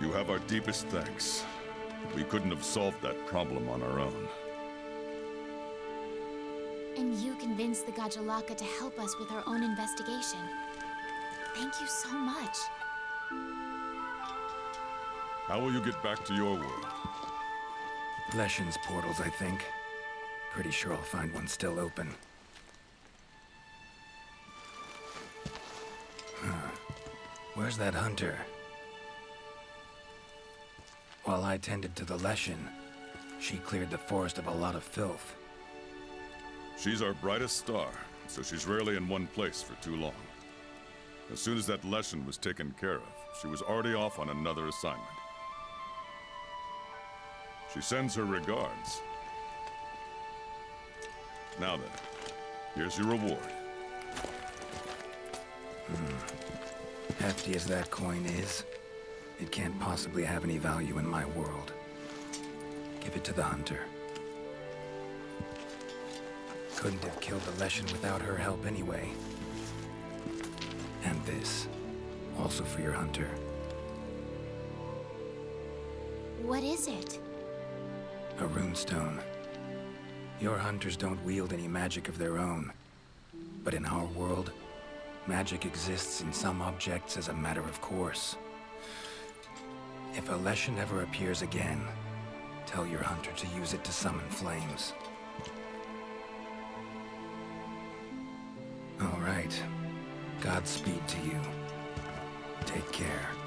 You have our deepest thanks. We couldn't have solved that problem on our own. And you convinced the Gajalaka to help us with our own investigation. Thank you so much. How will you get back to your world? Leshen's portals, I think. Pretty sure I'll find one still open. Huh. Where's that hunter? While I tended to the Leshen, she cleared the forest of a lot of filth. She's our brightest star, so she's rarely in one place for too long. As soon as that Leshen was taken care of, she was already off on another assignment. She sends her regards. Now then, here's your reward. Hefty as that coin is, it can't possibly have any value in my world. Give it to the hunter. Couldn't have killed the Leshen without her help anyway. this. Also for your hunter. What is it? A runestone. Your hunters don't wield any magic of their own. But in our world, magic exists in some objects as a matter of course. If a Leshen ever appears again, tell your hunter to use it to summon flames. All right. Godspeed to you. Take care.